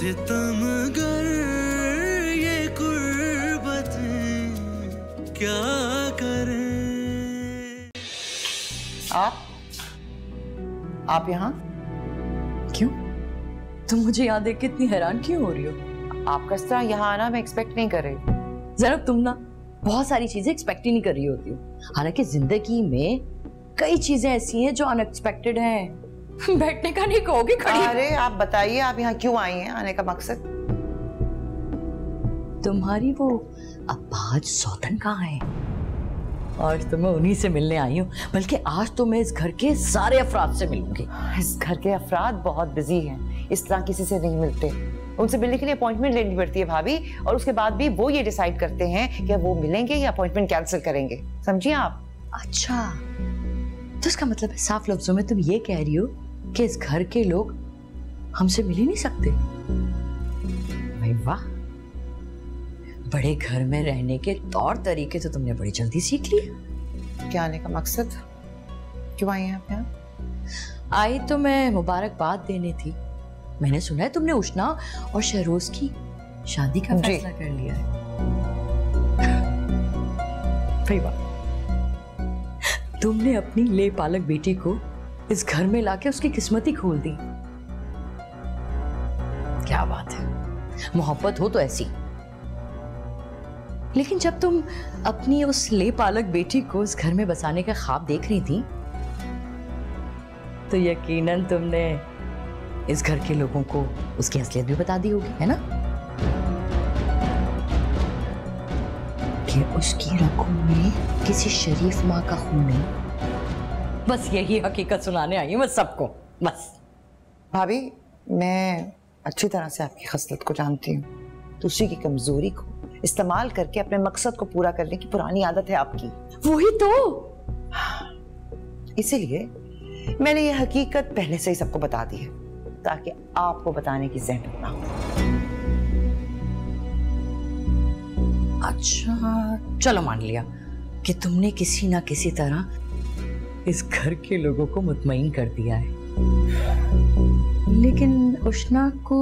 सितमगर ये कुर्बतें क्या करें। आप यहाँ क्यों? तुम मुझे यहाँ देख के इतनी हैरान क्यों हो रही हो? आपका इस तरह यहाँ आना मैं एक्सपेक्ट नहीं कर रही। ज़ैनब, तुम ना बहुत सारी चीजें एक्सपेक्ट ही नहीं कर रही होती हो। हालांकि जिंदगी में कई चीजें ऐसी हैं जो अनएक्सपेक्टेड हैं। बैठने का नहीं कहोगे, खड़ी। अरे आप बताइए, आप यहाँ क्यों आई हैं? आने का मकसद? तुम्हारी वो अब्बाज सौतन कहाँ है? आज तो मैं उन्हीं से मिलने आई हूँ, बल्कि आज तो मैं इस घर के सारे अफराद से मिलूंगी। इस घर के अफराद बहुत बिजी हैं, इस तरह किसी से नहीं मिलते। उनसे मिलने के लिए अपॉइंटमेंट लेनी पड़ती है भाभी, और उसके बाद भी वो ये डिसाइड करते हैं कि वो मिलेंगे या अपॉइंटमेंट कैंसिल करेंगे। समझिए आप? अच्छा, तो इसका मतलब है साफ लफ्जों में तुम ये कह रही हो कि इस घर के लोग हमसे मिल ही नहीं सकते? भाई वाह, बड़े घर में रहने के तौर तरीके तो तुमने बड़ी जल्दी सीख लिए। क्या आने का मकसद? क्यों आई हैं आप यहाँ? आई तो मैं मुबारकबाद देने थी। मैंने सुना है तुमने उष्णा और शहरोज की शादी का फैसला कर लिया है। भाई वाह, तुमने अपनी ले पालक बेटी को इस घर में लाके उसकी किस्मत ही खोल दी। क्या बात है, मोहब्बत हो तो ऐसी। लेकिन जब तुम अपनी उस ले पालक बेटी को इस घर में बसाने का ख्वाब देख रही थी, तो यकीनन तुमने इस घर के लोगों को उसकी असलियत भी बता दी होगी, है ना? कि उसकी रगों में किसी शरीफ माँ का खून नहीं। बस यही हकीकत सुनाने आई हूँ मैं सबको, बस। भाभी, मैं अच्छी तरह से आपकी खसलत को जानती हूँ। दूसरी की कमजोरी को इस्तेमाल करके अपने मकसद को पूरा करने की पुरानी आदत है आपकी। वही तो, इसीलिए मैंने ये हकीकत पहले से ही सबको बता दी है, ताकि आपको बताने की ज़हमत ना हो। अच्छा चलो, मान लिया कि तुमने किसी ना किसी तरह इस घर के लोगों को मुतमईन कर दिया है, लेकिन उष्णा को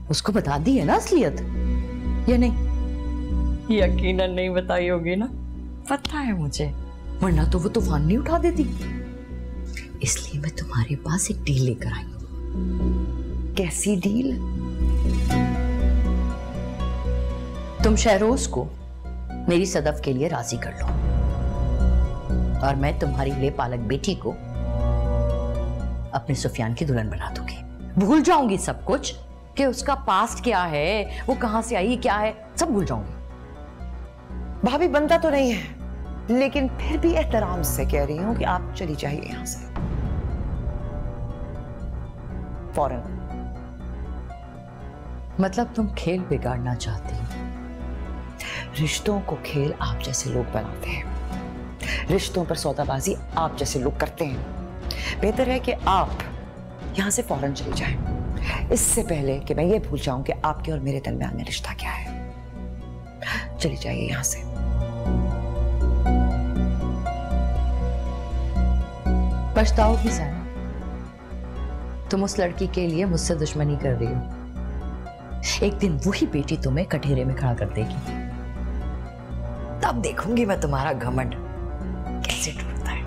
उसको बता दी है ना असलियत, या नहीं? यकीनन नहीं बताई होगी ना, पता है मुझे, वरना तो वो तूफान नहीं उठा देती। इसलिए मैं तुम्हारे पास एक डील लेकर आई हूं। कैसी डील? तुम शहरोज को मेरी सदफ के लिए राजी कर लो, और मैं तुम्हारी ले पालक बेटी को अपने सुफियान की दुल्हन बना दूंगी। भूल जाऊंगी सब कुछ, कि उसका पास्ट क्या है, वो कहां से आई, क्या है, सब भूल जाऊंगी। भाभी, बनता तो नहीं है, लेकिन फिर भी एहतराम से कह रही हूं कि आप चली जाइए यहां से फौरन। मतलब तुम खेल बिगाड़ना चाहती हो? रिश्तों को खेल आप जैसे लोग बनाते हैं, रिश्तों पर सौदाबाजी आप जैसे लोग करते हैं। बेहतर है कि आप यहां से फौरन चले जाएं, इससे पहले कि मैं ये भूल जाऊं कि आपके और मेरे दरमियान में रिश्ता क्या है। चली जाइए यहां से। पछताओगी ज़ैनब, तुम उस लड़की के लिए मुझसे दुश्मनी कर रही हो। एक दिन वही बेटी तुम्हें कठेरे में खड़ा कर देगी, तब देखूंगी मैं तुम्हारा घमंड कैसे टूटता है।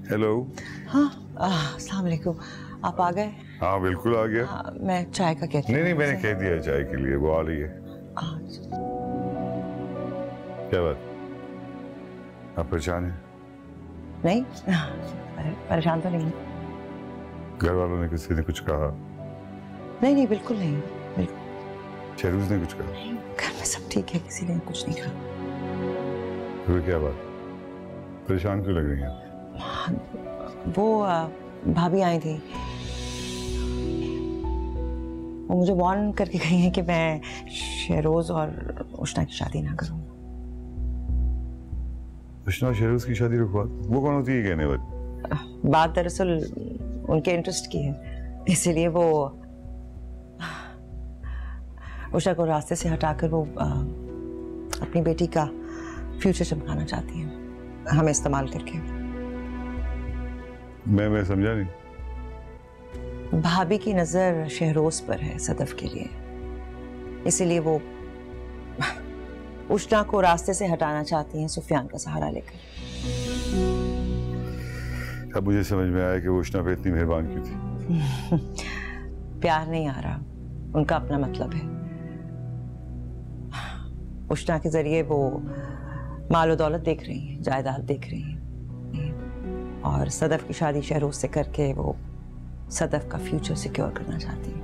हेलो। हाँ, अस्सलाम वालेकुम। आप आ गए? हाँ बिल्कुल आ गया। मैं चाय का कहती हूँ। नहीं मैंने कह दिया चाय के लिए, वो आ रही है। क्या बात, आप परेशान हैं? नहीं, परेशान तो नहीं। घर वालों ने किसी ने कुछ कहा? नहीं बिल्कुल नहीं, बिल्कुल। शहरूज ने कुछ कहा? घर में सब ठीक है, किसी ने कुछ नहीं कहा। फिर क्या बात, परेशान क्यों लग रही हैं? वो भाभी आई थी, वो मुझे वार्न करके गई हैं कि मैं शहरोज और उष्णा की शादी ना करूं। उष्णा और शहरोज की शादी रुकवा? वो कौन होती है कहने वाली? बात दरअसल उनके इंटरेस्ट की है, इसीलिए वो उषा को रास्ते से हटाकर वो अपनी बेटी का फ्यूचर चमकाना चाहती है, हमें इस्तेमाल करके। मैं समझा नहीं। भाभी की नजर शहरोज पर है सदफ के लिए, इसीलिए वो उष्णा को रास्ते से हटाना चाहती हैं सुफियान का सहारा लेकर। अब मुझे समझ में आया कि वो उष्णा पे इतनी मेहरबान क्यों थी। प्यार नहीं आ रहा, उनका अपना मतलब है। उष्णा के जरिए वो मालो दौलत देख रही हैं, जायदाद देख रही हैं, और सदफ की शादी शहरोज से करके वो सदफ का फ्यूचर सिक्योर करना चाहती है।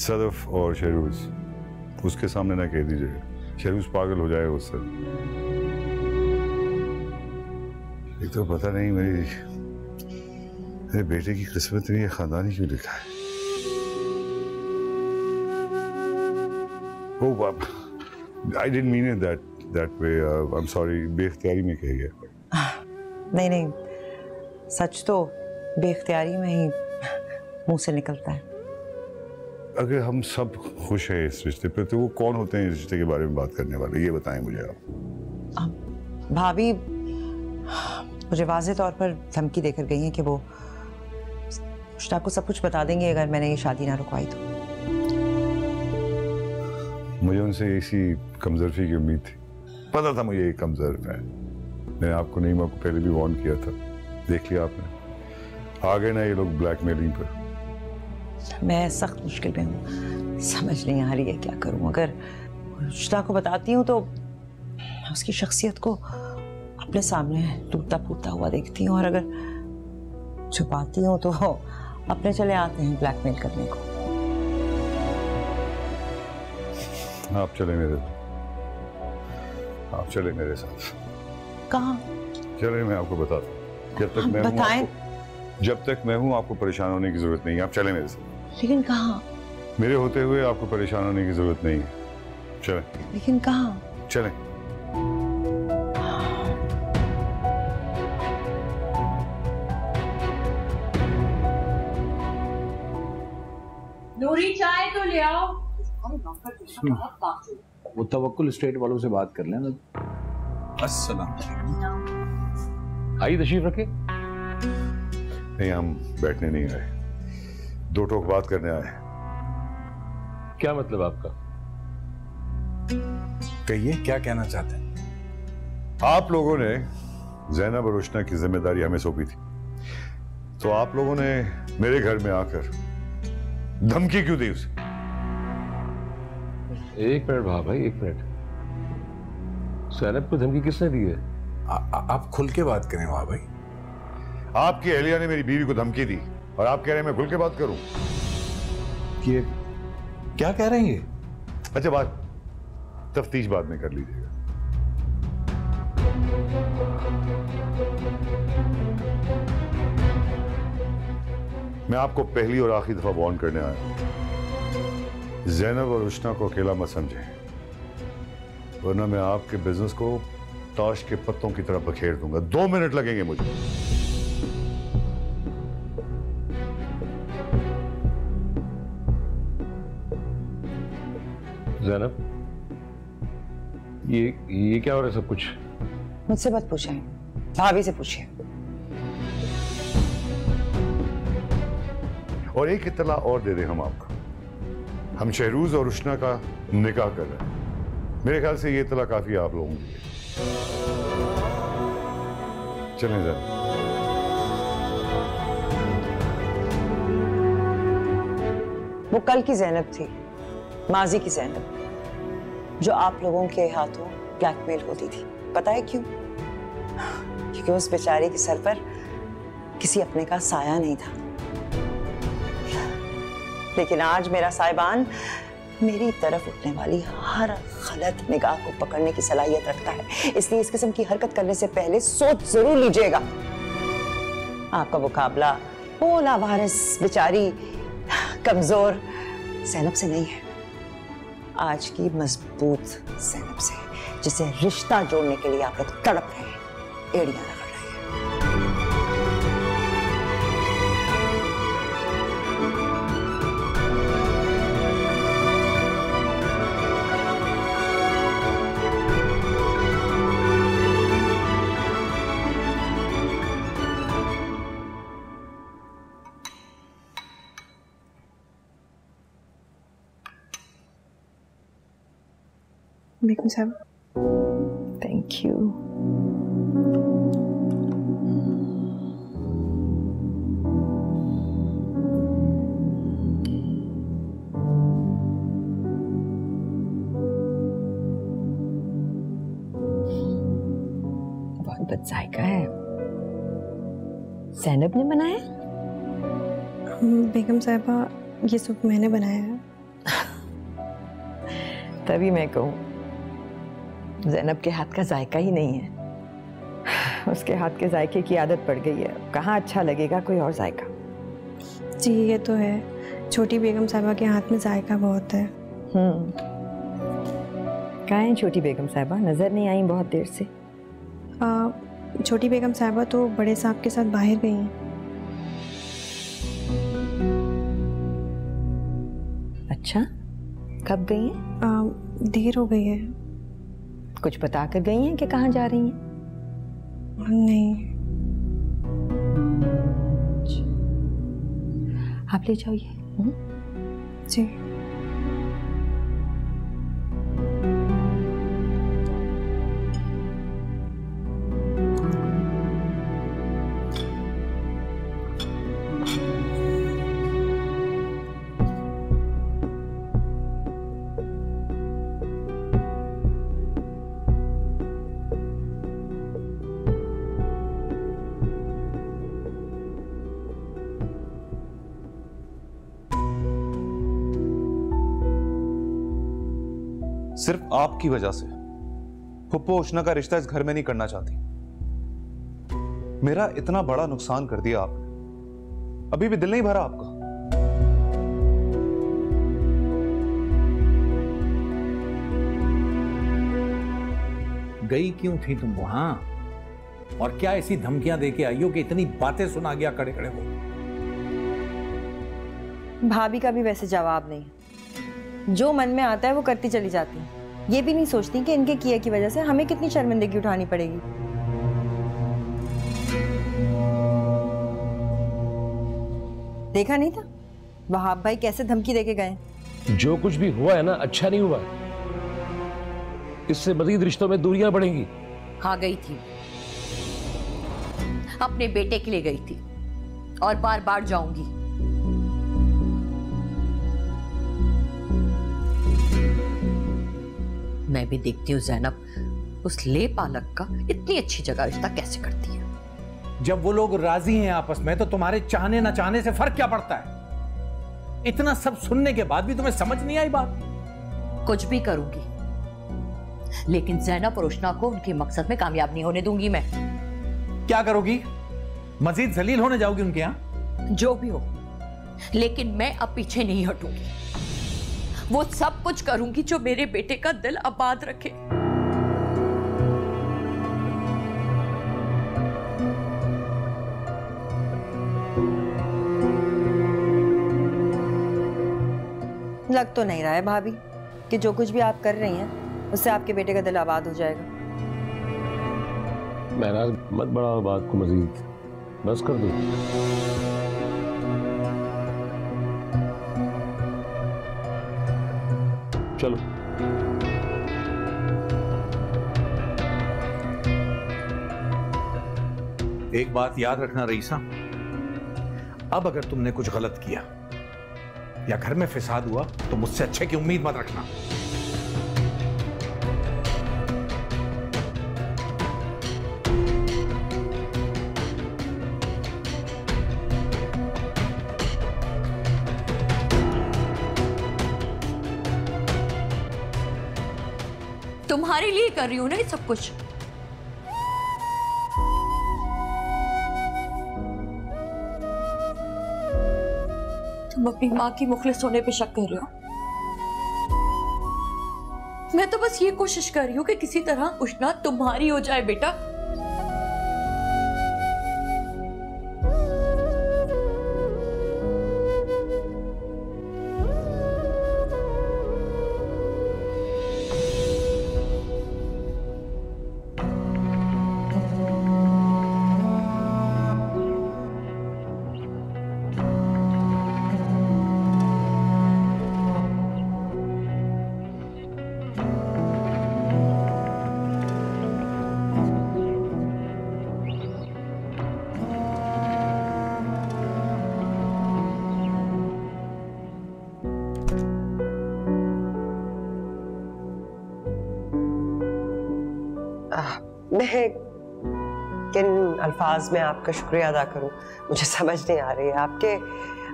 सदफ और शहरोज उसके सामने ना कह दीजिएगा, शहरोज पागल हो जाएगा उससे। एक तो पता नहीं मेरे बेटे की किस्मत में ये खानदानी क्यों लिखा है। Oh, I didn't mean it that way. I'm sorry. बेख्तियारी में कह गया। नहीं नहीं, सच तो बेख्तियारी में ही मुंह से निकलता है। अगर हम सब खुश हैं इस रिश्ते पे, तो वो कौन होते हैं इस रिश्ते के बारे में बात करने वाले, ये बताएं मुझे आप। भाभी मुझे वाज़ेह तौर पर धमकी देकर गई हैं कि वो उष्णा को सब कुछ बता देंगे अगर मैंने ये शादी ना रुकवाई तो। मुझे उनसे ऐसी कमजोरी की उम्मीद थी, पता था मुझे ये कमजोर है। मैंने आपको नहीं, मैं आपको पहले भी वार्न किया था, देख लिया आपने। आ गए ना ये लोग ब्लैकमेलिंग पर। मैं सख्त मुश्किल में हूँ, समझ नहीं आ रही है क्या करूँ। अगर उष्णा को बताती हूँ तो उसकी शख्सियत को अपने सामने टूटता फूटता हुआ देखती हूँ, और अगर छुपाती हूँ तो अपने चले आते हैं ब्लैकमेल करने को। आप चले मेरे साथ। कहाँ? चले, मैं आपको बताता हूँ। जब तक मैं हूँ आपको परेशान होने की जरूरत नहीं है। आप चले मेरे साथ। लेकिन कहाँ? मेरे होते हुए आपको परेशान होने की जरूरत नहीं है। चले। लेकिन कहाँ? चले। नूरी चाय तो ले आओ। वो तवक्कुल स्टेट वालों से बात कर लेना। अस्सलाम। आइए तशरीफ रखे। नहीं, हम बैठने नहीं आए, दो टोक बात करने आए। क्या मतलब आपका? कहिए, क्या कहना चाहते हैं? आप लोगों ने ज़ैनब और उष्णा की जिम्मेदारी हमें सौंपी थी, तो आप लोगों ने मेरे घर में आकर धमकी क्यों दी उसे? एक मिनट भाई, एक मिनट। ज़ैनब को धमकी किसने दी है? आप खुल के बात करें वाह भाई। आपकी अहलिया ने मेरी बीवी को धमकी दी और आप कह रहे हैं मैं खुल के बात करूं? ये क्या कह रहे हैं ये? अच्छा, बात तफ्तीश बाद में कर लीजिएगा। मैं आपको पहली और आखिरी दफा वार्न करने आया हूं, ज़ैनब और उष्णा को अकेला मत समझें, वरना मैं आपके बिजनेस को ताश के पत्तों की तरह बखेर दूंगा। 2 मिनट लगेंगे मुझे। ज़ैनब, ये क्या हो रहा है सब कुछ? मुझसे मत पूछें, भाभी से पूछिए। और एक इत्तला और दे दें हम आपको, हम शहरूज और उष्णा का निकाह कर रहे हैं। मेरे ख्याल से ये इत्तला काफी है आप लोगों के लिए। चलें ज़रा। वो कल की ज़ैनब थी, माजी की ज़ैनब, जो आप लोगों के हाथों ब्लैकमेल होती थी। पता है क्यों? क्योंकि उस बेचारी के सर पर किसी अपने का साया नहीं था। लेकिन आज मेरा साहिबान मेरी तरफ उठने वाली हर गलत निगाह को पकड़ने की सलाहियत रखता है, इसलिए इस किस्म की हरकत करने से पहले सोच जरूर लीजिएगा। आपका मुकाबला भोला वारिस बेचारी कमजोर ज़ैनब से नहीं है, आज की मजबूत ज़ैनब से, जिसे रिश्ता जोड़ने के लिए आप लोग तड़प रहे हैं, एड़ियां रगड़ रहे हैं। बेगम साहब, थैंक यू। बहुत बदजायका है। ज़ैनब ने बनाया? बेगम साहबा, ये सूप मैंने बनाया है। तभी मैं कहूँ ज़ैनब के हाथ का जायका ही नहीं है। उसके हाथ के जायके की आदत पड़ गई है, कहाँ अच्छा लगेगा कोई और जायका। जी ये तो है, छोटी बेगम साहबा के हाथ में जायका बहुत है। कहाँ है छोटी बेगम साहबा? नजर नहीं आई बहुत देर से। छोटी बेगम साहबा तो बड़े साहब के साथ बाहर गई हैं। अच्छा, कब गई हैं? देर हो गई है। कुछ बता कर गई हैं कि कहाँ जा रही हैं? नहीं। आप ले जाइए। जी। सिर्फ आपकी वजह से फुप्पो उष्णा का रिश्ता इस घर में नहीं करना चाहती। मेरा इतना बड़ा नुकसान कर दिया आपने, अभी भी दिल नहीं भरा आपका? गई क्यों थी तुम वहां? और क्या ऐसी धमकियां देके आई हो कि इतनी बातें सुना गया खड़े खड़े हो? भाभी का भी वैसे जवाब नहीं, जो मन में आता है वो करती चली जाती है। ये भी नहीं सोचती कि इनके किए की वजह से हमें कितनी शर्मिंदगी उठानी पड़ेगी। देखा नहीं था वहाब भाई कैसे धमकी देके गए? जो कुछ भी हुआ है ना, अच्छा नहीं हुआ है। इससे मजीद रिश्तों में दूरियां बढ़ेंगी। हाँ गई थी, अपने बेटे के लिए गई थी और बार बार जाऊंगी। मैं भी देखती हूँ ज़ैनब उस ले पालक का इतनी अच्छी जगह रिश्ता कैसे करती है। जब वो लोग राजी हैं आपस में तो तुम्हारे चाहने ना चाहने से फर्क क्या पड़ता है? इतना सब सुनने के बाद भी तुम्हें समझ नहीं आई बात? कुछ भी करूंगी, लेकिन ज़ैनब और उष्णा को उनके मकसद में कामयाब नहीं होने दूंगी मैं। क्या करोगी? मजीद जलील होने जाओगी उनके यहाँ? जो भी हो, लेकिन मैं अब पीछे नहीं हटूंगी। वो सब कुछ करूंगी जो मेरे बेटे का दिल आबाद रखे। लग तो नहीं रहा है भाभी कि जो कुछ भी आप कर रही हैं उससे आपके बेटे का दिल आबाद हो जाएगा। महराज मत बढ़ाओ बात को मजीद, बस कर दो। चलो। एक बात याद रखना रईसा, अब अगर तुमने कुछ गलत किया या घर में फिसाद हुआ तो मुझसे अच्छे की उम्मीद मत रखना। तुम्हारे लिए कर रही हूँ ना ये सब कुछ। तुम अपनी माँ की मुखलिस होने पे शक कर रहे हो। मैं तो बस ये कोशिश कर रही हूँ कि किसी तरह उष्णा तुम्हारी हो जाए बेटा। मैं किन अल्फाज में आपका शुक्रिया अदा करूं, मुझे समझ नहीं आ रही है।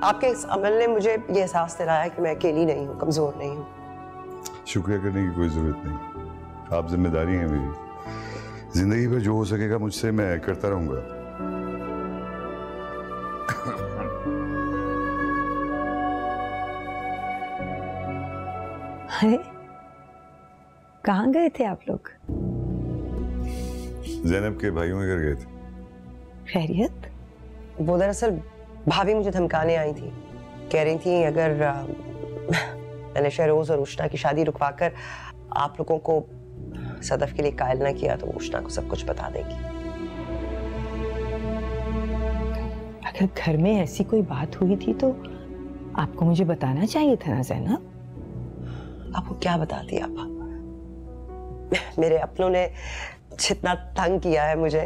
आपके इस अमल ने मुझे ये एहसास दिलाया कि मैं अकेली नहीं हूँ, कमजोर नहीं हूँ। शुक्रिया करने की कोई जरूरत नहीं, आप जिम्मेदारी हैं मेरी। जिंदगी में जो हो सकेगा मुझसे मैं करता रहूंगा। अरे कहाँ गए थे आप लोग? ज़ैनब के भाइयों के घर गए थे। खैरियत? वो दरअसल भाभी मुझे धमकाने आई थी, कह रही थी अगर मैंने शहरोज और उष्णा की शादी रुकवाकर आप लोगों को सदफ के लिए कायल ना किया तो उष्णा को सब कुछ बता देगी। अगर घर में ऐसी कोई बात हुई थी तो आपको मुझे बताना चाहिए था ना ज़ैनब। आपको क्या बताती आपा, मेरे अपनों ने जितना तंग किया है मुझे,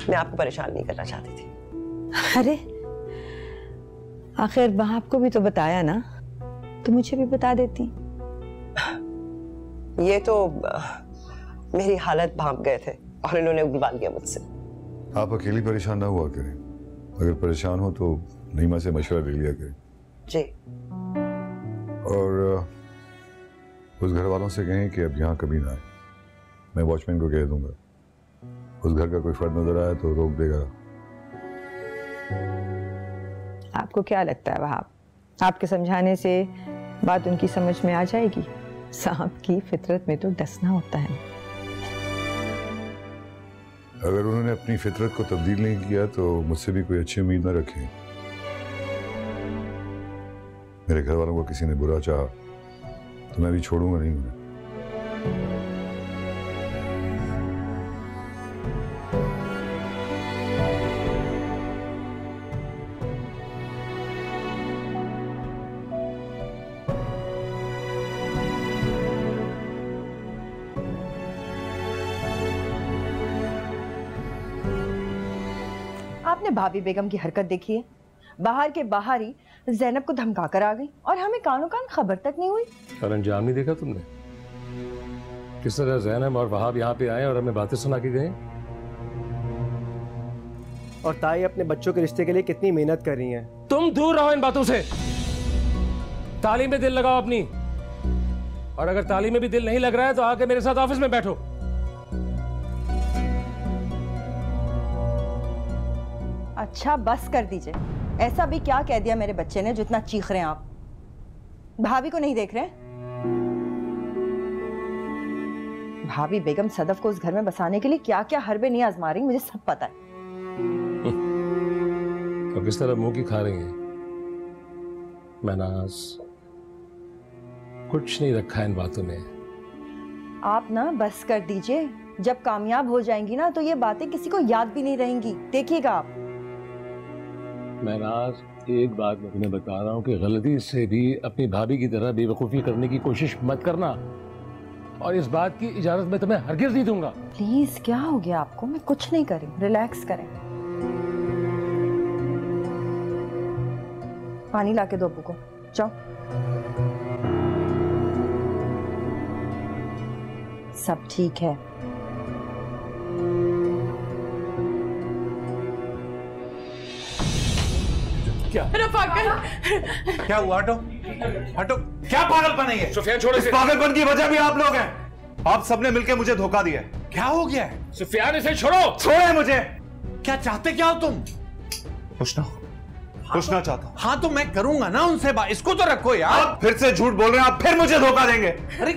मैं आपको परेशान नहीं करना चाहती थी। अरे आखिर वहां आपको भी तो बताया ना, तो मुझे भी बता देती। ये तो मेरी हालत भांप गए थे और इन्होंने उगलवा लिया मुझसे। आप अकेली परेशान ना हुआ करें, अगर परेशान हो तो नईमा से मशवरा ले लिया करें। जी। और उस घर वालों से कहें कि अब यहाँ कभी ना आए। मैं वॉचमैन को कह दूंगा, उस घर का कोई फर्द नजर आया तो रोक देगा। आपको क्या लगता है वहाब, आपके समझाने से बात उनकी समझ में आ जाएगी? सांप की फितरत में तो डसना होता है। अगर उन्होंने अपनी फितरत को तब्दील नहीं किया तो मुझसे भी कोई अच्छी उम्मीद न रखें। मेरे घर वालों को किसी ने बुरा चाहा तो मैं भी छोड़ूंगा नहीं उन्हें। आपने भाभी बेगम की हरकत देखी है, बाहर के बाहर ही ज़ैनब को धमका कर आ गई और हमें कानों कान खबर तक नहीं हुई। और अंजाम नहीं देखा तुमने, किस तरह ज़ैनब और वहाब यहाँ पे आए और हमें बातें सुना के गए। और ताई अपने बच्चों के रिश्ते के लिए कितनी मेहनत कर रही हैं। तुम दूर रहो इन बातों से, तालीम में दिल लगाओ अपनी, और अगर तालीम में भी दिल नहीं लग रहा है तो आके मेरे साथ ऑफिस में बैठो। अच्छा बस कर दीजिए, ऐसा भी क्या कह दिया मेरे बच्चे ने जो इतना चीख रहे हैं आप? भाभी को नहीं देख रहे? भाभी बेगम सदफ को उस घर में बसाने के लिए क्या क्या हरबे नहीं आजमा रही, मुझे सब पता है। तो किस तरह मुंह की खा रही हैं? महनाज, कुछ नहीं रखा इन बातों में। आप ना बस कर दीजिए, जब कामयाब हो जाएंगी ना तो ये बातें किसी को याद भी नहीं रहेंगी, देखिएगा आप। महनाज, एक बात मैं तुम्हें बता रहा हूँ कि गलती से भी अपनी भाभी की तरह बेवकूफ़ी करने की कोशिश मत करना, और इस बात की इजाजत मैं तुम्हें हरगिज नहीं दूंगा। प्लीज, क्या हो गया आपको? मैं कुछ नहीं करी, रिलैक्स करें। पानी लाके दो अब्बू को, जाओ। सब ठीक है। क्या क्या हुआ? हटो हटो, क्या पागलपन है ये? सुफियान छोड़ो इसे। पागलपन की वजह भी आप लोग हैं। आप सबने मिलकर मुझे धोखा दिया है। क्या हो गया है सुफियान, इसे छोड़ो। छोड़े मुझे। क्या चाहते क्या हो तुम? पूछना चाहता हूं। हाँ तो मैं करूंगा ना उनसे बात, इसको तो रखो यार। आप फिर से झूठ बोल रहे हैं, आप फिर मुझे धोखा देंगे। अरे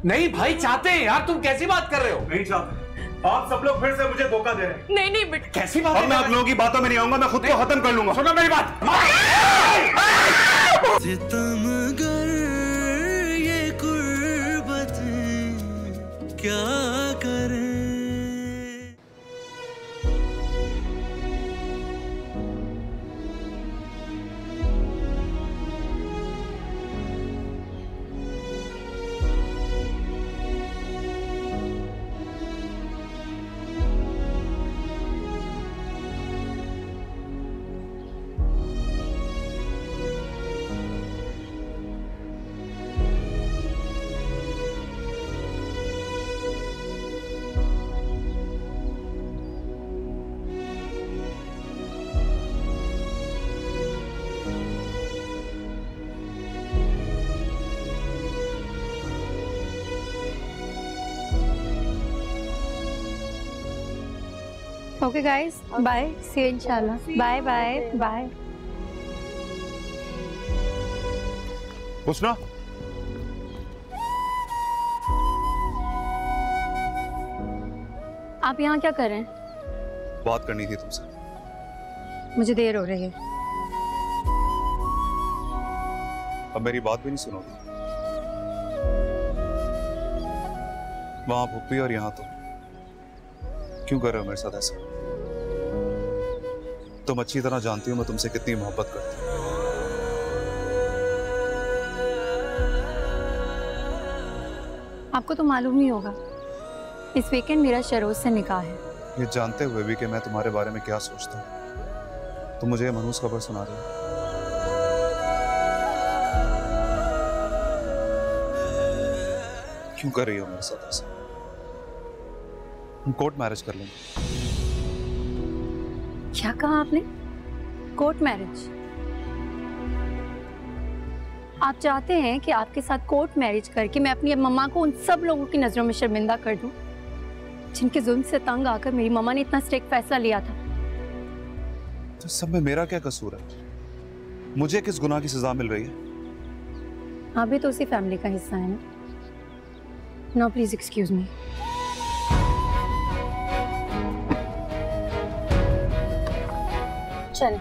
नहीं भाई, चाहते हैं यार, तुम कैसी बात कर रहे हो? नहीं चाहते, आप सब लोग फिर से मुझे धोखा दे रहे हैं। नहीं नहीं बेटा, कैसी बात? अब मैं आप लोगों की बातों में नहीं आऊंगा, मैं खुद को खत्म कर लूंगा। सुनो मेरी बात। सितमगर ये कुर्बत क्या करें। Okay guys, bye, see you इंशाल्लाह। Bye bye bye. हुस्ना, आप यहाँ क्या कर रहे हैं? बात करनी थी तुमसे। मुझे देर हो रही है। अब मेरी बात भी नहीं सुनोगी? वहां भूपी और यहाँ तुम क्यों कर रहे हो मेरे साथ ऐसा? तुम अच्छी तरह जानती हो मैं तुमसे कितनी मोहब्बत करती हूँ। आपको तो मालूम ही होगा, इस वीकेंड मेरा शरोज से निकाह है। ये जानते हुए भी कि मैं तुम्हारे बारे में क्या सोचता हूँ, तुम मुझे ये मनहूस खबर सुना रही हो। क्यों कर रही हो मेरे साथ ऐसा? हम कोर्ट मैरिज कर लेंगे। क्या कहा आपने? Court marriage? आप चाहते हैं कि आपके साथ कोर्ट मैरिज करके मैं अपनी मम्मा को उन सब लोगों की नजरों में शर्मिंदा कर दूं जिनके जुल्म से तंग आकर मेरी मम्मा ने इतना स्ट्रिक्ट फैसला लिया था? तो सब में मेरा क्या कसूर है? मुझे किस गुनाह की सजा मिल रही है? आप भी तो उसी फैमिली का हिस्सा है ना? No please excuse me. चल।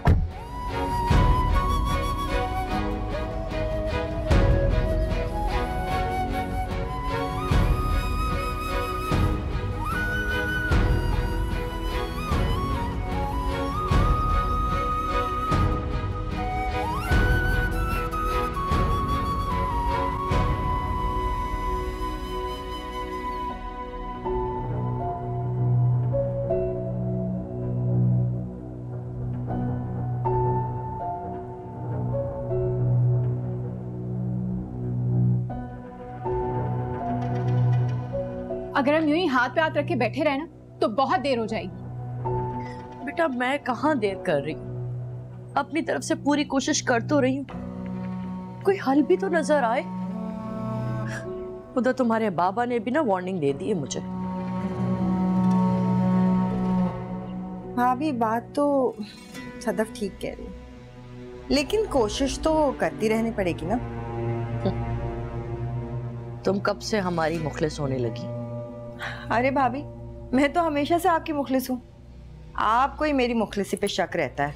अगर हम यूं ही हाथ पे हाथ रख के बैठे रहे ना तो बहुत देर हो जाएगी। बेटा मैं कहाँ देर कर रही हूँ, अपनी तरफ से पूरी कोशिश कर तो रही हूँ, कोई हल भी तो नजर आए। उधर तुम्हारे बाबा ने भी ना वार्निंग दे दी है मुझे। भाभी बात तो सदफ ठीक कह रही है, लेकिन कोशिश तो करती रहनी पड़ेगी ना। तुम कब से हमारी मुखलिस होने लगी? अरे भाभी, मैं तो हमेशा से आपकी मुखलिस हूँ, आपको ही मेरी मुखलिसी पे शक रहता है।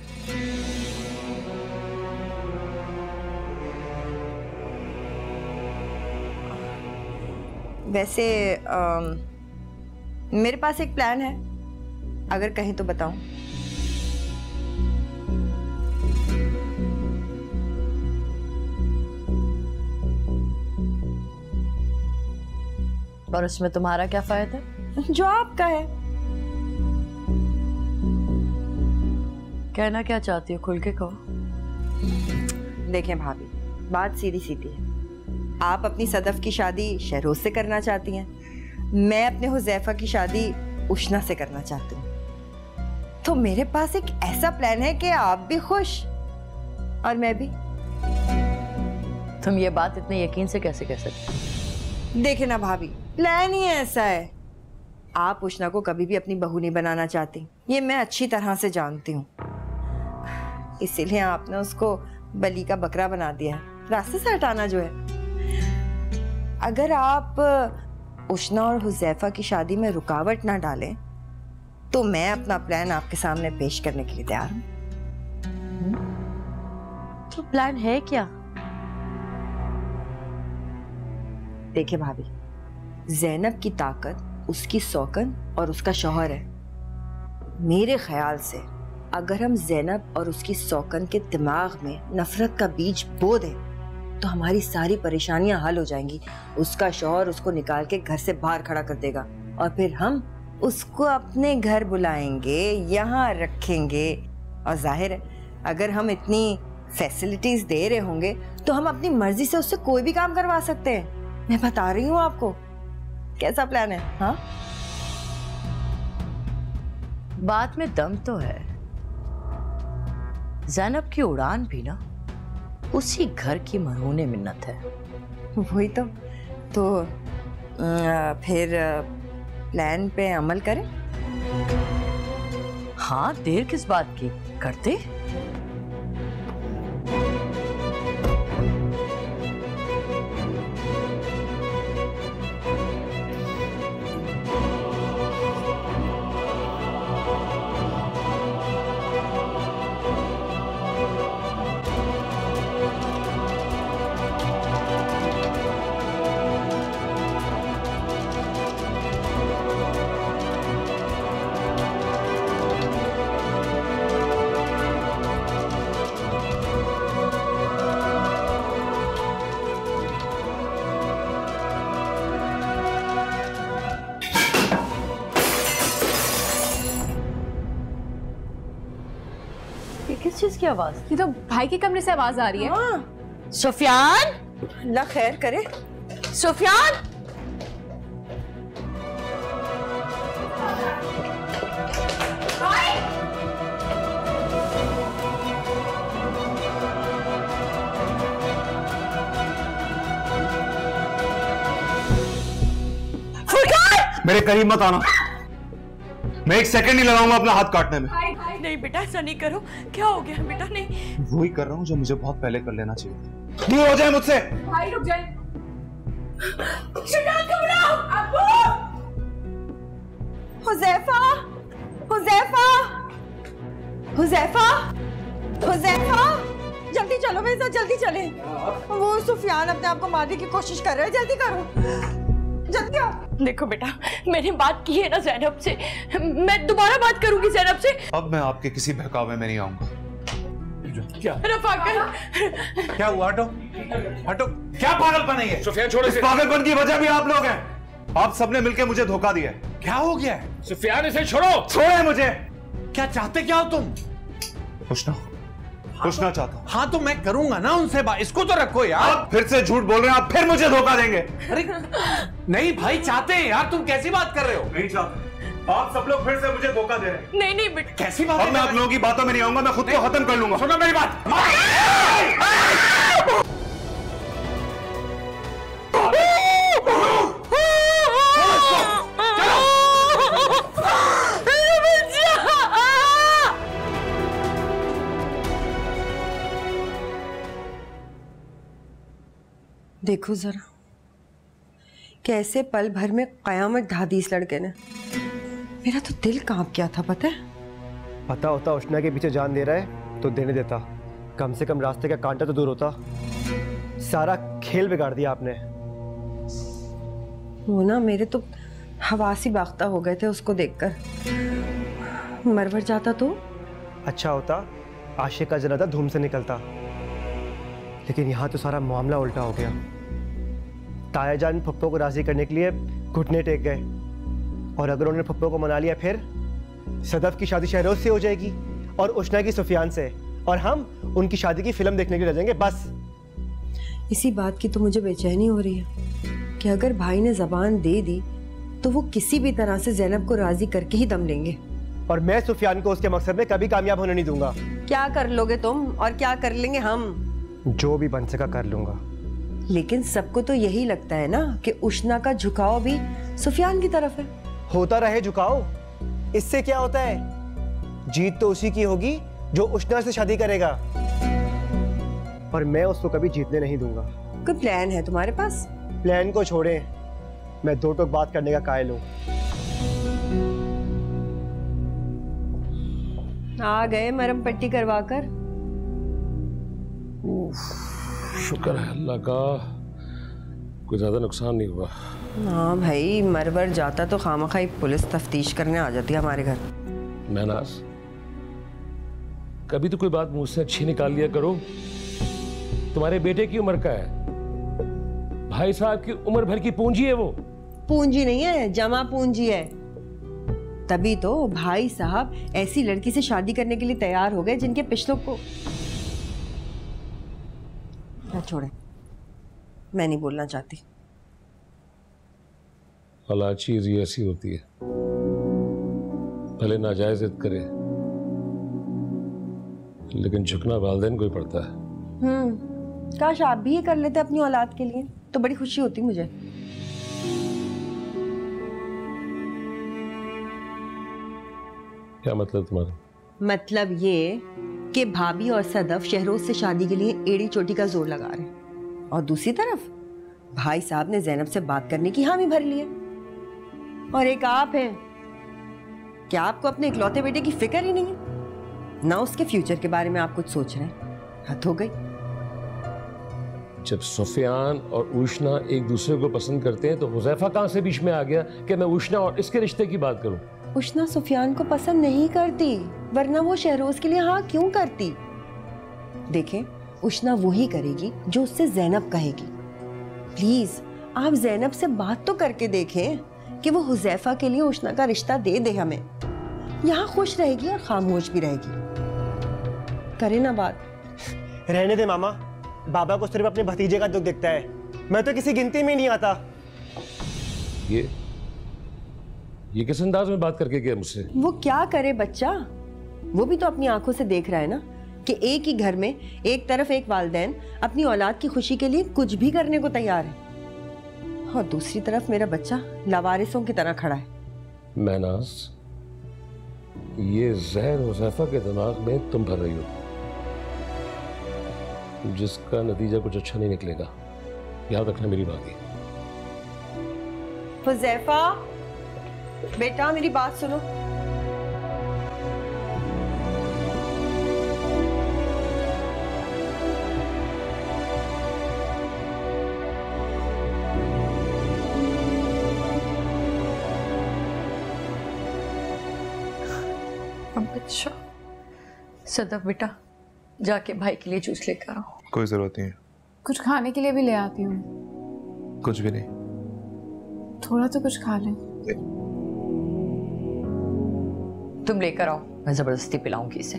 वैसे मेरे पास एक प्लान है, अगर कहीं तो बताऊं। और उसमें तुम्हारा क्या फायदा? जो आपका है। कहना क्या चाहती हो, खुल के कहो। देखें भाभी, बात सीधी सीधी है। आप अपनी सदफ की शादी शहरोज से करना चाहती हैं, मैं अपने हुज़ैफा की शादी उष्ना से करना चाहती हूँ। तो मेरे पास एक ऐसा प्लान है कि आप भी खुश और मैं भी। तुम ये बात इतने यकीन से कैसे कह सकती? देखे ना भाभी, प्लान ही ऐसा है। आप उष्णा को कभी भी अपनी बहू नहीं बनाना चाहती, ये मैं अच्छी तरह से जानती हूँ। इसीलिए आपने उसको बलि का बकरा बना दिया है, रास्ते से हटाना जो है। अगर आप उष्णा और हुज़ैफा की शादी में रुकावट ना डालें तो मैं अपना प्लान आपके सामने पेश करने के लिए तैयार हूँ। तो प्लान है क्या? देखिए भाभी, ज़ैनब की ताकत उसकी सौकन और उसका शौहर है। मेरे ख्याल से अगर हम ज़ैनब और उसकी सौकन के दिमाग में नफरत का बीज बो दें तो हमारी सारी परेशानियां हल हो जाएंगी। उसका शौहर उसको निकाल के घर से बाहर खड़ा कर देगा और फिर हम उसको अपने घर बुलाएंगे, यहाँ रखेंगे। और जाहिर है अगर हम इतनी फैसिलिटीज दे रहे होंगे तो हम अपनी मर्जी से उससे कोई भी काम करवा सकते हैं। मैं बता रही हूँ आपको। कैसा प्लान है? हाँ, बात में दम तो है। ज़ैनब की उड़ान भी ना उसी घर की मरहूने मिन्नत है। वही तो फिर प्लान पे अमल करें। हाँ, देर किस बात की, करते। किस चीज की आवाज? ये तो भाई के कमरे से आवाज आ रही है। सुफियान, अल्लाह खैर करे। सुफियान, मेरे करीब मत आना। मैं एक सेकंड नहीं लगाऊंगा अपना हाथ काटने में। नहीं बेटा, ऐसा नहीं करो। क्या हो गया बेटा? नहीं, वही कर रहा हूँ जो मुझे बहुत पहले कर लेना चाहिए। दूर हो जाए मुझसे। भाई रुक जाए। हुज़ैफा, हुज़ैफा, हुज़ैफा, हुज़ैफा, जल्दी चलो मेरे साथ, जल्दी चले। वो सुफियान अपने आप को मारने की कोशिश कर रहे हैं, जल्दी करो, जल्दी आओ। देखो बेटा, मैंने बात की है ना ज़ैनब से, मैं दोबारा बात करूंगी ज़ैनब से। अब मैं आपके किसी बहकावे में नहीं आऊंगा। क्या रफ़ाकत, क्या हुआ? हटो हटो, क्या पागलपन है ये? सुफियान छोड़ो। इस पागलपन की वजह भी आप लोग हैं। आप सबने मिलकर मुझे धोखा दिया। क्या हो गया है? सुफियान, इसे छोड़ो। छोड़े मुझे। क्या चाहते क्या हो तुम? पूछना चाहता हूँ। हाँ तो मैं करूंगा ना उनसे बात। इसको तो रखो यार। आप फिर से झूठ बोल रहे हैं। आप फिर मुझे धोखा देंगे। अरे नहीं भाई, चाहते हैं यार। तुम कैसी बात कर रहे हो? नहीं चाहते। आप सब लोग फिर से मुझे धोखा दे रहे हैं। नहीं नहीं बेटा, कैसी बात? अब मैं आप लोगों की बातों में नहीं आऊंगा। मैं खुद को खत्म कर लूंगा। सुनो मेरी बात। देखो जरा कैसे पल भर में कयामत ढा दी इस लड़के ने। मेरा तो दिल कांप गया था। पता है, पता होता उष्णा के पीछे जान दे रहा है तो देने देता। कम से कम रास्ते का कांटा तो दूर होता। सारा खेल बिगाड़ दिया आपने। वो ना मेरे तो हवासी बाख्ता हो गए थे उसको देखकर। मरवर जाता तो अच्छा होता, आशिक का जनाजा धूम से निकलता। लेकिन यहाँ तो सारा मामला उल्टा हो गया। ताया जान पप्पो को राजी करने के लिए घुटने टेक गए, और अगर उन्होंने पप्पो को मना लिया फिर सदफ की शादी शहरोज से हो जाएगी और उष्णा की सुफियान से, और हम उनकी शादी की फिल्म देखने के लिए रह जाएंगे बस। इसी बात की तो मुझे बेचैनी हो रही है कि अगर भाई ने जबान दे दी तो वो किसी भी तरह से ज़ैनब को राजी करके ही दम लेंगे। और मैं सुफियान को उसके मकसद में कभी कामयाब होने नहीं दूंगा। क्या कर लोगे तुम और क्या कर लेंगे हम? जो भी बन सका कर लूंगा। लेकिन सबको तो यही लगता है ना कि उष्णा का झुकाव भी सुफियान की तरफ है। होता रहे झुकाव, इससे क्या होता है? जीत तो उसी की होगी जो उष्णा से शादी करेगा, और मैं उसको कभी जीतने नहीं दूंगा। कोई प्लान है तुम्हारे पास? प्लान को छोड़े, मैं दो टोक बात करने का कायल हूं। आ गए मरहम पट्टी करवाकर। शुक्र है अल्लाह का, कोई ज्यादा नुकसान नहीं हुआ। हाँ भाई, मरवर जाता तो खामखाई पुलिस तफ्तीश करने आ जाती है हमारे घर। महनाज, कभी तो कोई बात मुंह से अच्छी निकाल लिया करो। तुम्हारे बेटे की उम्र का है, भाई साहब की उम्र भर की पूंजी है वो। पूंजी नहीं है, जमा पूंजी है। तभी तो भाई साहब ऐसी लड़की से शादी करने के लिए तैयार हो गए जिनके पिछलों को ना छोड़े। मैं नहीं बोलना चाहती। औलाद चीज ही ऐसी होती है, भले नाजायज जिद करे लेकिन झुकना वालिदैन को ही पड़ता है। काश आप भी ये कर लेते अपनी औलाद के लिए, तो बड़ी खुशी होती मुझे। क्या मतलब तुम्हारा? मतलब ये कि भाभी और सदफ शहरोज से शादी के लिए एड़ी चोटी का जोर लगा रहे हैं, और दूसरी तरफ भाई साहब ने ज़ैनब से बात करने की हामी भर ली है। और एक आप हैं, क्या आपको अपने इकलौते बेटे की फिक्र ही नहीं है? ना उसके फ्यूचर के बारे में आप कुछ सोच रहे हैं। हद हो गई। जब सुफियान और उष्णा एक दूसरे को पसंद करते हैं तो हुज़ैफा कहां से बीच में आ गया कि मैं उष्णा और इसके रिश्ते की बात करूं? उष्णा सुफियान को पसंद नहीं करती, वरना वो शहरोज के लिए हाँ क्यों करती? देखें, उष्णा वही करेगी जो उससे ज़ैनब कहेगी। प्लीज आप ज़ैनब से बात तो करके देखें कि वो हुज़ैफा के लिए उष्णा का रिश्ता दे दे हमें। यहाँ खुश रहेगी और खामोश भी रहेगी। करे ना बात। रहने दे मामा, बाबा को सिर्फ अपने भतीजे का दुख दिखता है, मैं तो किसी गिनती में नहीं आता। ये किस अंदाज में बात करके गया मुझसे? वो क्या करे बच्चा, वो भी तो अपनी आंखों से देख रहा है ना कि एक ही घर में एक तरफ एक वालिदैन अपनी औलाद की खुशी के लिए कुछ भी करने को तैयार है, और दूसरी तरफ मेरा बच्चा लावारिसों की तरह खड़ा है। महनाज, ये जहर हुज़ैफा के दिमाग में तुम भर रही हो, जिसका नतीजा कुछ अच्छा नहीं निकलेगा। याद रखना मेरी बात ही। हुज़ैफा बेटा, मेरी बात सुनो। अच्छा सदफ बेटा, जाके भाई के लिए जूस लेकर आओ। कोई जरूरत नहीं है। कुछ खाने के लिए भी ले आती हूँ। कुछ भी नहीं। थोड़ा तो कुछ खा लें। तुम लेकर आओ, मैं जबरदस्ती पिलाऊंगी इसे।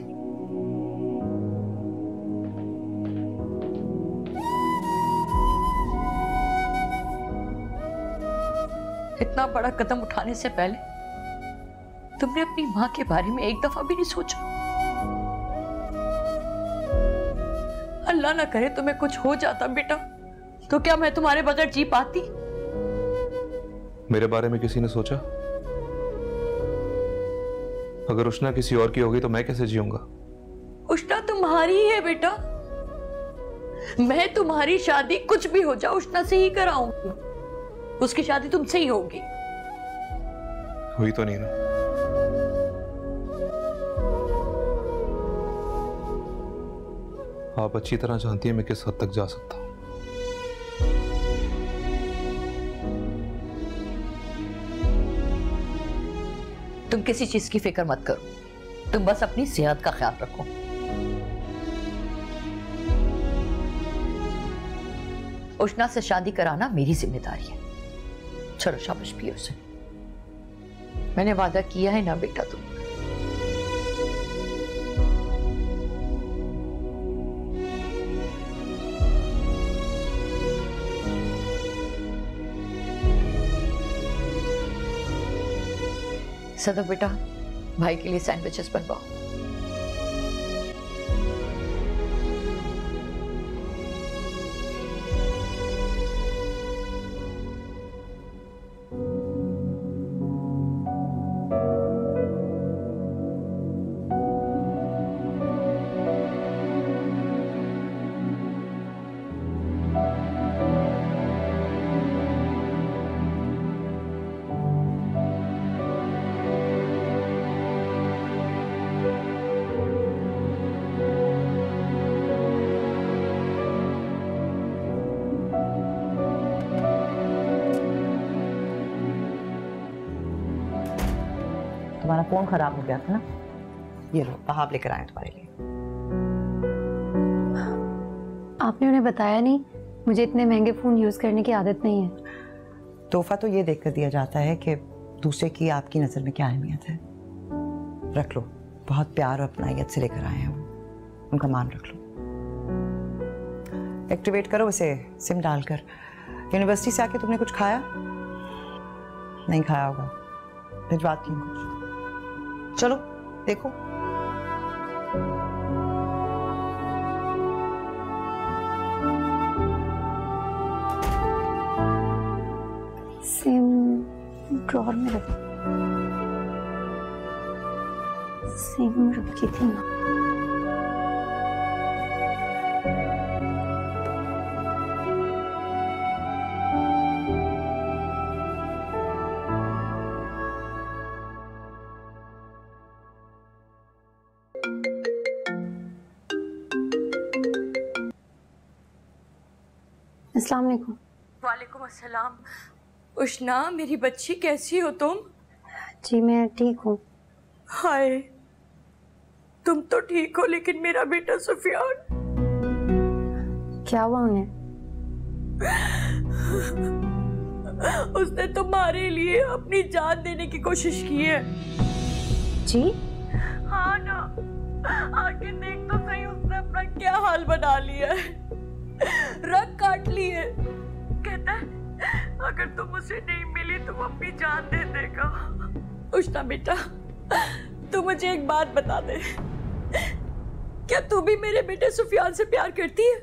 इतना बड़ा कदम उठाने से पहले तुमने अपनी माँ के बारे में एक दफा भी नहीं सोचा? अल्लाह ना करे तुम्हें कुछ हो जाता बेटा, तो क्या मैं तुम्हारे बगैर जी पाती? मेरे बारे में किसी ने सोचा? अगर उष्णा किसी और की होगी तो मैं कैसे जीऊंगा? उष्णा तुम्हारी ही है बेटा। मैं तुम्हारी शादी कुछ भी हो जाए उष्णा से ही कराऊंगी। उसकी शादी तुमसे ही होगी। हुई तो नहीं ना। आप अच्छी तरह जानती हैं मैं किस हद तक जा सकता हूं। तुम किसी चीज की फिक्र मत करो, तुम बस अपनी सेहत का ख्याल रखो। उष्णा से शादी कराना मेरी जिम्मेदारी है। चलो शाबाश पियो उसे। मैंने वादा किया है ना बेटा तुम। सदफ बेटा, भाई के लिए सैंडविचेस बनवाओ। तुम्हारा फोन खराब हो गया था ना, ये लो वहाब लेकर आए तुम्हारे लिए। आपने उन्हें बताया नहीं? मुझे इतने महंगे फोन यूज करने की आदत नहीं है। तोहफा तो ये देखकर दिया जाता है कि दूसरे की आपकी नजर में क्या अहमियत है। रख लो, बहुत प्यार और अपनाइयत से लेकर आए हैं वो, उनका मान रख लो। एक्टिवेट करो उसे सिम डालकर। यूनिवर्सिटी से आके तुमने कुछ खाया? नहीं खाया होगा, भिजवाती हूँ कुछ। चलो देखो। सिम ड्रॉर में रख, सिम रखी थी ना। अस्सलाम वालेकुम। वालेकुम अस्सलाम। उष्ना, मेरी बच्ची कैसी हो तुम? जी मैं ठीक हूँ। हाय, तुम तो ठीक हो लेकिन मेरा बेटा सुफियान। क्या हुआ उन्हें? उसने तुम्हारे लिए अपनी जान देने की कोशिश की है। जी? हाँ ना, आके देख तो सही उसने अपना क्या हाल बना लिया है। रग काट ली है। कहता है अगर तुम उसे नहीं मिली तो वो अपनी जान दे देगा। उष्णा बेटा, तू मुझे एक बात बता दे, क्या तू भी मेरे बेटे सुफियान से प्यार करती है?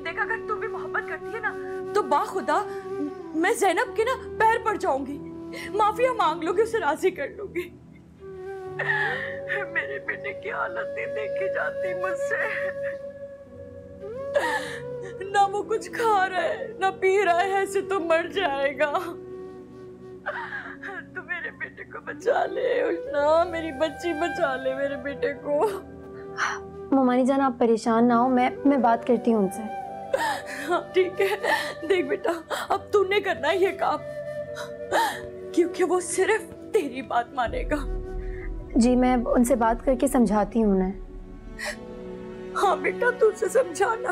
देख, अगर तू भी मोहब्बत करती है ना तो बाखुदा मैं ज़ैनब के ना पैर पड़ जाऊंगी, माफिया मांग लूंगी, उसे राजी कर लूंगी। मेरे बेटे की हालत नहीं देखी जाती मुझसे। ना वो कुछ खा रहा है ना पी रहा है, ऐसे तो मर जाएगा। तू मेरे बेटे को बचा ले उष्णा, मेरी बच्ची बचा ले मेरे बेटे को। ममानी जान आप परेशान ना हो, मैं बात करती हूँ उनसे। हाँ ठीक है। देख बेटा, अब तूने करना है ये काम, क्योंकि वो सिर्फ तेरी बात मानेगा। जी मैं उनसे बात करके समझाती हूँ उन्हें। हाँ बेटा, तू उसे समझाना।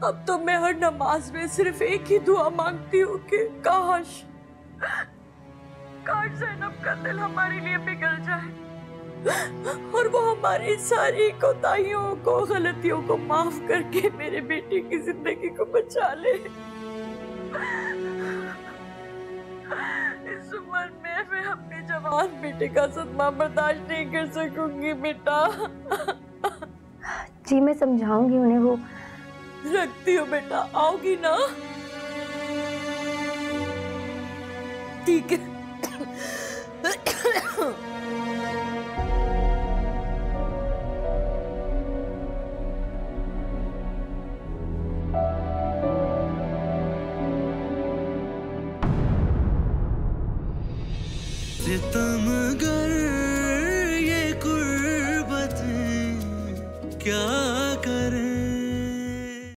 अब तो मैं हर नमाज में सिर्फ एक ही दुआ मांगती हूँ कि काश ज़ैनब का दिल हमारे लिए पिघल जाए और वो हमारी सारी कोताहियों को, गलतियों को माफ करके मेरे बेटे की जिंदगी को बचा ले। इस उम्र में मैं अपने जवान बेटे का सदमा बर्दाश्त नहीं कर सकूंगी बेटा। जी मैं समझाऊंगी उन्हें। वो रखती हो बेटा, आओगी ना? ठीक है। सितमगर ये कुर्बतें क्या करें,